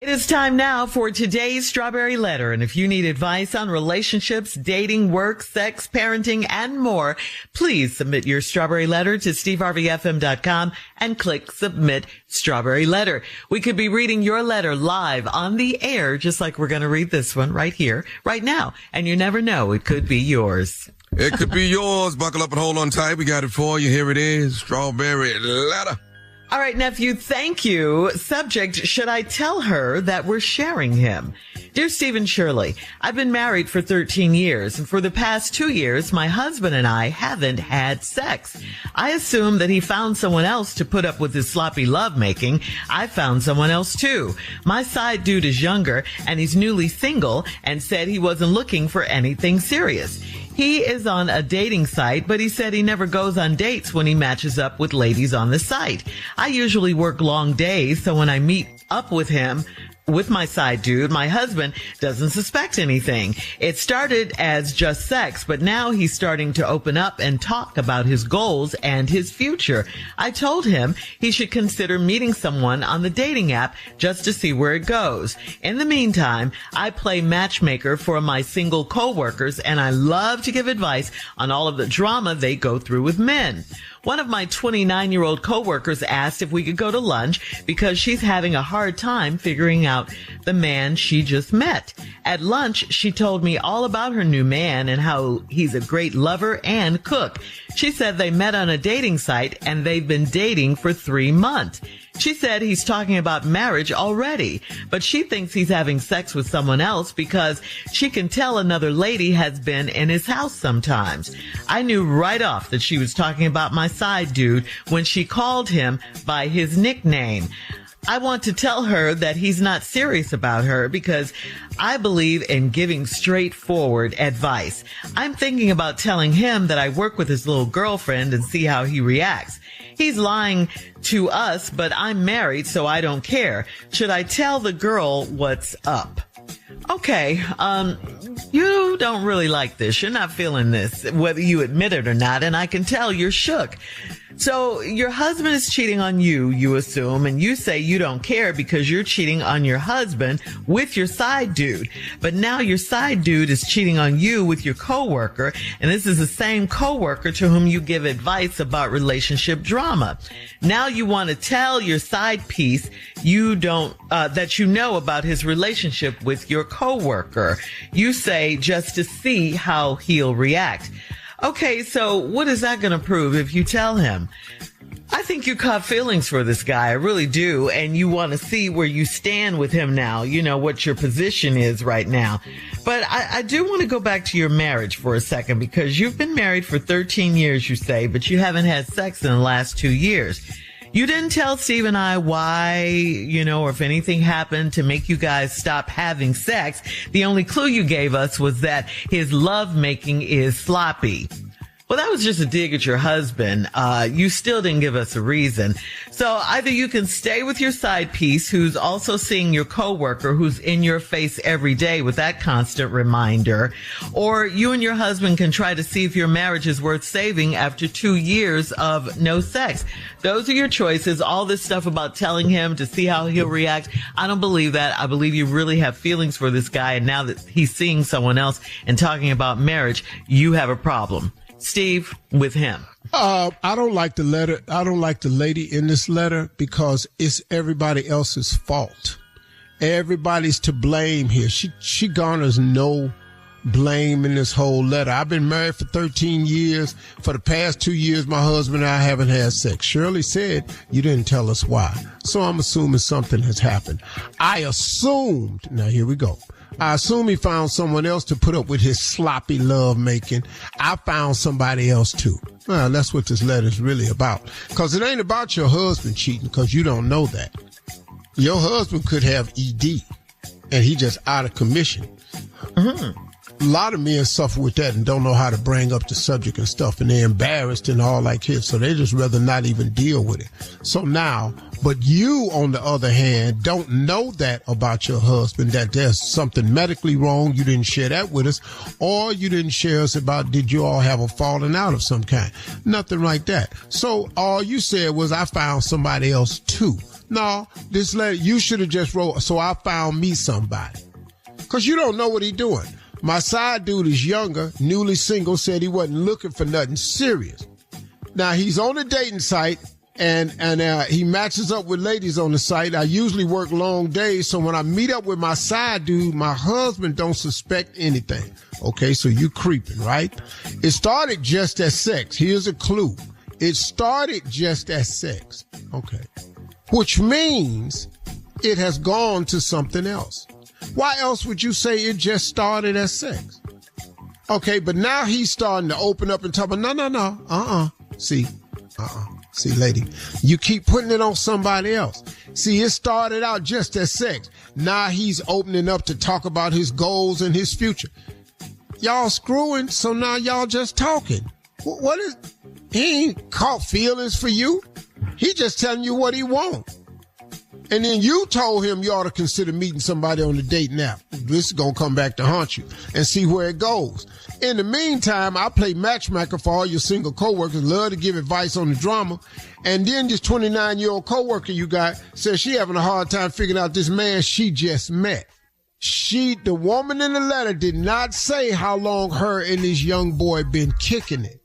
It is time now for today's Strawberry Letter. And if you need advice on relationships, dating, work, sex, parenting, and more, please submit your Strawberry Letter to steveharveyfm.com and click Submit Strawberry Letter. We could be reading your letter live on the air, just like we're going to read this one right here, right now. And you never know, it could be yours. It could be yours. Buckle up and hold on tight. We got it for you. Here it is. Strawberry Letter. All right, nephew, thank you. Subject, should I tell her that we're sharing him? Dear Steve and Shirley, I've been married for 13 years, and for the past 2 years, my husband and I haven't had sex. I assume that he found someone else to put up with his sloppy lovemaking. I found someone else too. My side dude is younger, and he's newly single, and said he wasn't looking for anything serious. He is on a dating site, but he said he never goes on dates when he matches up with ladies on the site. I usually work long days, so when I meet up with him, with my side dude, my husband doesn't suspect anything. It started as just sex, but now he's starting to open up and talk about his goals and his future. I told him he should consider meeting someone on the dating app just to see where it goes. In the meantime, I play matchmaker for my single coworkers, and I love to give advice on all of the drama they go through with men. One of my 29-year-old coworkers asked if we could go to lunch because she's having a hard time figuring out the man she just met. At lunch, she told me all about her new man and how he's a great lover and cook. She said they met on a dating site and they've been dating for 3 months. She said he's talking about marriage already, but she thinks he's having sex with someone else because she can tell another lady has been in his house sometimes. I knew right off that she was talking about my side dude when she called him by his nickname. I want to tell her that he's not serious about her because I believe in giving straightforward advice. I'm thinking about telling him that I work with his little girlfriend and see how he reacts. He's lying to us, but I'm married, so I don't care. Should I tell the girl what's up? Okay, you don't really like this. You're not feeling this, whether you admit it or not, and I can tell you're shook. So your husband is cheating on you, you assume, and you say you don't care because you're cheating on your husband with your side dude. But now your side dude is cheating on you with your coworker, and this is the same coworker to whom you give advice about relationship drama. Now you want to tell your side piece you don't that you know about his relationship with your coworker. You say just to see how he'll react. Okay, so what is that going to prove if you tell him? I think you caught feelings for this guy. I really do. And you want to see where you stand with him now. You know, what your position is right now. But I do want to go back to your marriage for a second because you've been married for 13 years, you say, but you haven't had sex in the last 2 years. You didn't tell Steve and I why, or if anything happened to make you guys stop having sex. The only clue you gave us was that his lovemaking is sloppy. Well, that was just a dig at your husband. You still didn't give us a reason. So either you can stay with your side piece, who's also seeing your coworker, who's in your face every day with that constant reminder, or you and your husband can try to see if your marriage is worth saving after 2 years of no sex. Those are your choices. All this stuff about telling him to see how he'll react, I don't believe that. I believe you really have feelings for this guy, and now that he's seeing someone else and talking about marriage, you have a problem. Steve, with him. I don't like the letter. I don't like the lady in this letter because it's everybody else's fault. Everybody's to blame here. She garners no blame in this whole letter. I've been married for 13 years. For the past 2 years, my husband and I haven't had sex. Shirley said you didn't tell us why. So I'm assuming something has happened. I assumed, now here we go. I assume he found someone else to put up with his sloppy love making. I found somebody else too. Well, that's what this letter is really about. Because it ain't about your husband cheating, because you don't know that. Your husband could have ED, and he just out of commission. Mm-hmm. A lot of men suffer with that and don't know how to bring up the subject and stuff, and they're embarrassed and all like his, so they just rather not even deal with it. So now, but you, on the other hand, don't know that about your husband, that there's something medically wrong. You didn't share that with us, or you didn't share us about did you all have a falling out of some kind. Nothing like that. So all you said was I found somebody else too. No, this letter, you should have just wrote, so I found me somebody. Because you don't know what he doing. My side dude is younger, newly single, said he wasn't looking for nothing serious. Now, he's on a dating site, and he matches up with ladies on the site. I usually work long days, so when I meet up with my side dude, my husband don't suspect anything. Okay, so you creeping, right? It started just as sex. Here's a clue. It started just as sex. Okay. Which means it has gone to something else. Why else would you say it just started as sex? Okay, but now he's starting to open up and talk about, no. See, lady, you keep putting it on somebody else. See, it started out just as sex. Now he's opening up to talk about his goals and his future. Y'all screwing, so now y'all just talking. What is, he ain't caught feelings for you. He just telling you what he wants. And then you told him you ought to consider meeting somebody on the dating app. This is going to come back to haunt you and see where it goes. In the meantime, I play matchmaker for all your single coworkers, love to give advice on the drama. And then this 29-year-old coworker you got says she having a hard time figuring out this man she just met. The woman in the letter did not say how long her and this young boy been kicking it.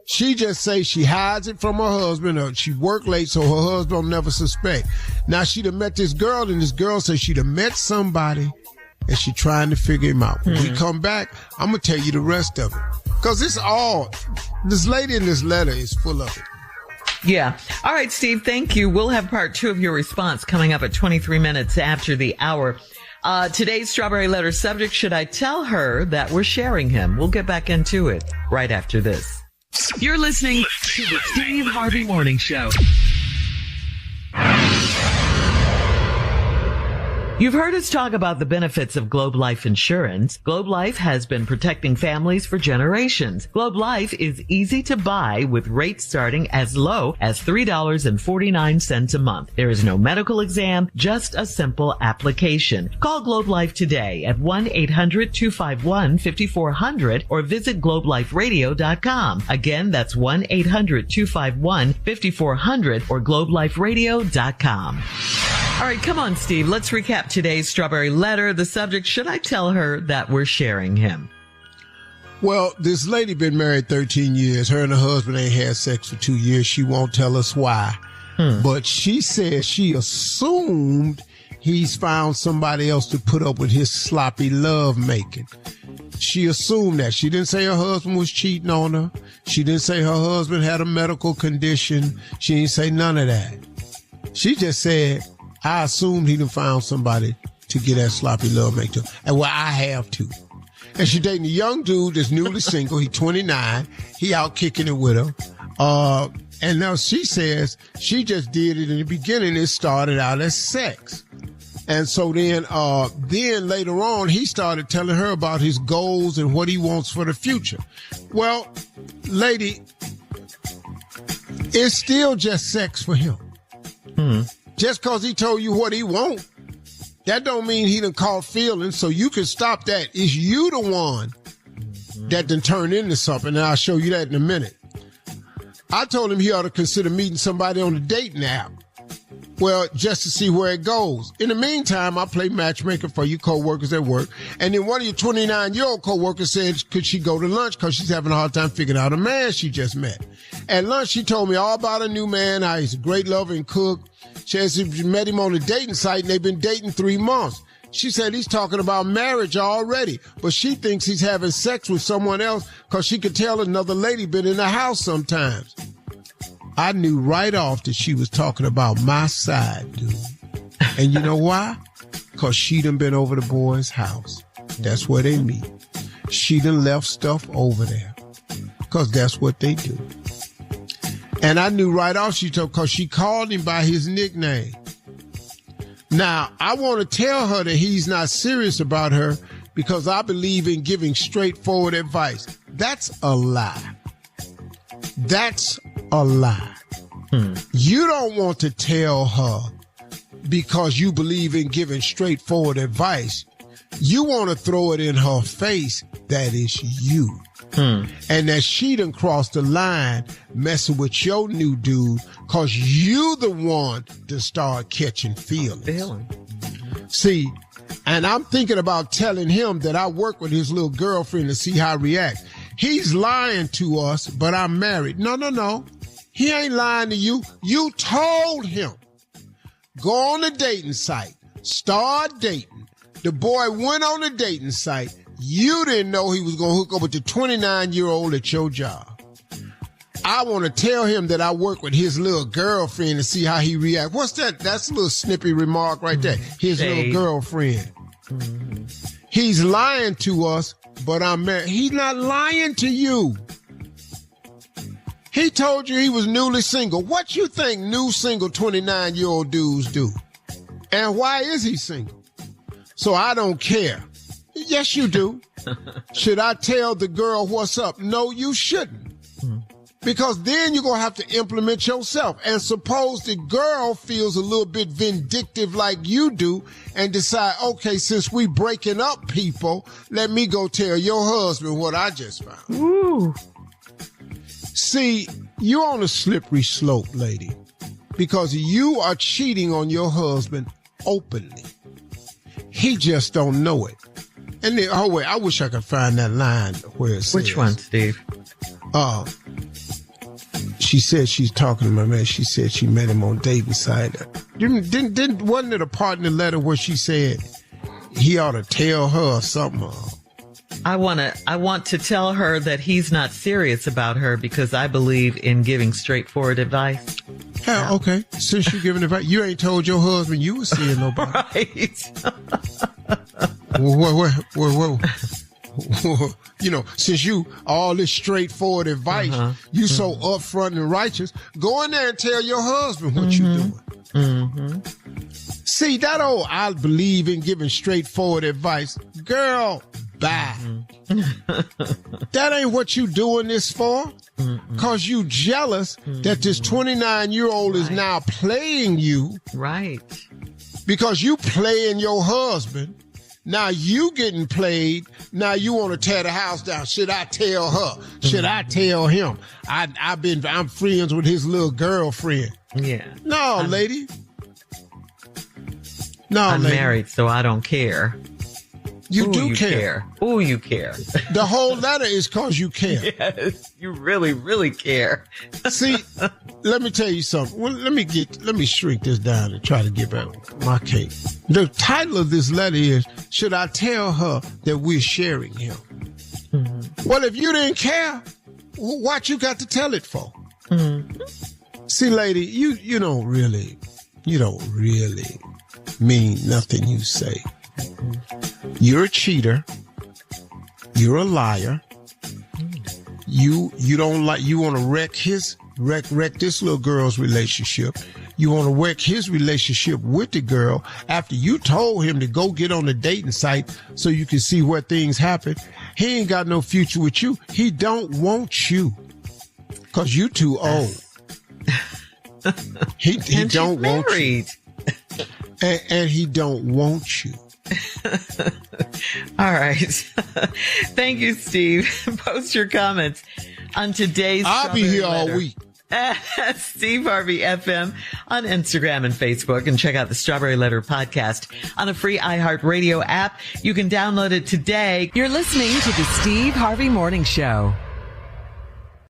She just say she hides it from her husband, or she work late so her husband don't never suspect. Now she'd have met this girl, and this girl says she'd have met somebody and she trying to figure him out. When we come back, I'm going to tell you the rest of it. Because this lady in this letter is full of it. Yeah. All right, Steve, thank you. We'll have part 2 of your response coming up at 23 minutes after the hour. Today's Strawberry Letter subject, should I tell her that we're sharing him? We'll get back into it right after this. You're listening to the Steve Harvey Morning Show. You've heard us talk about the benefits of Globe Life Insurance. Globe Life has been protecting families for generations. Globe Life is easy to buy with rates starting as low as $3.49 a month. There is no medical exam, just a simple application. Call Globe Life today at 1-800-251-5400 or visit globeliferadio.com. Again, that's 1-800-251-5400 or globeliferadio.com. All right, come on, Steve. Let's recap today's Strawberry Letter. The subject, should I tell her that we're sharing him? Well, this lady been married 13 years. Her and her husband ain't had sex for 2 years. She won't tell us why. But she says she assumed he's found somebody else to put up with his sloppy love making. She assumed that. She didn't say her husband was cheating on her. She didn't say her husband had a medical condition. She didn't say none of that. She just said, I assumed he done found somebody to get that sloppy love make to. And well, I have too. And she dating a young dude that's newly single. He 29. He out kicking it with her. And now she says she just did it in the beginning. It started out as sex. And so then later on, he started telling her about his goals and what he wants for the future. Well, lady, it's still just sex for him. Just because he told you what he want, that don't mean he done caught feelings, so you can stop that. It's you the one that done turned into something, and I'll show you that in a minute. I told him he ought to consider meeting somebody on the dating app. Well, just to see where it goes. In the meantime, I play matchmaker for you coworkers at work. And then one of your 29-year-old coworkers said, could she go to lunch? Because she's having a hard time figuring out a man she just met. At lunch, she told me all about a new man, how he's a great lover and cook. She said she met him on a dating site, and they've been dating 3 months. She said he's talking about marriage already, but she thinks he's having sex with someone else because she could tell another lady been in the house sometimes. I knew right off that she was talking about my side, dude. And you know why? Because she done been over the boy's house. That's where they meet. She done left stuff over there. Because that's what they do. And I knew right off because she called him by his nickname. Now, I want to tell her that he's not serious about her because I believe in giving straightforward advice. That's a lie. That's a lie. You don't want to tell her because you believe in giving straightforward advice. You want to throw it in her face. That is you. And that she done crossed the line messing with your new dude because you the one to start catching feelings. See, and I'm thinking about telling him that I work with his little girlfriend to see how he reacts. He's lying to us, but I'm married. No. He ain't lying to you. You told him. Go on the dating site. Start dating. The boy went on the dating site. You didn't know he was going to hook up with the 29-year-old at your job. I want to tell him that I work with his little girlfriend to see how he reacts. What's that? That's a little snippy remark right there. His little girlfriend. He's lying to us, but I'm married. He's not lying to you. He told you he was newly single. What you think new single 29-year-old dudes do? And why is he single? So I don't care. Yes, you do. Should I tell the girl what's up? No, you shouldn't. Because then you're going to have to implement yourself. And suppose the girl feels a little bit vindictive like you do and decide, okay, since we breaking up people, let me go tell your husband what I just found. Ooh. See, you're on a slippery slope, lady, because you are cheating on your husband openly. He just don't know it. And then, oh wait, I wish I could find that line where it says. Which one, Steve? She said she's talking to my man. She said she met him on dating site. Wasn't it a part in the letter where she said he ought to tell her something? I want to tell her that he's not serious about her because I believe in giving straightforward advice. Yeah, okay. Since you're giving advice, you ain't told your husband you was seeing nobody. Right. Whoa. You know, since you all this straightforward advice, you so upfront and righteous, go in there and tell your husband what you doing. See, that old I believe in giving straightforward advice. Girl, bye. That ain't what you doing this for. Cause you jealous that this 29-year-old is now playing you. Right. Because you playing your husband. Now you getting played. Now you want to tear the house down. Should I tell her? Should I tell him? I'm friends with his little girlfriend. Yeah. No, lady. No, I'm lady. married, so I don't care. You Ooh, do you care. Ooh, you care. The whole letter is cause you care. Yes, you really, really care. See, let me tell you something. Well, let me shrink this down and try to get back my cake. The title of this letter is, should I tell her that we're sharing him? Well, if you didn't care, what you got to tell it for? See, lady, you don't really mean nothing you say. You're a cheater. You're a liar. You don't like, you want to wreck this little girl's relationship. You want to wreck his relationship with the girl after you told him to go get on the dating site so you can see where things happen. He ain't got no future with you. He don't want you because you too old. He don't want you. And he don't want you. All right. Thank you, Steve. Post your comments on today's I'll be here letter. all week. Steve Harvey FM on Instagram and Facebook, and check out the Strawberry Letter podcast on the free iHeartRadio app. You can download it today. You're listening to the Steve Harvey Morning Show.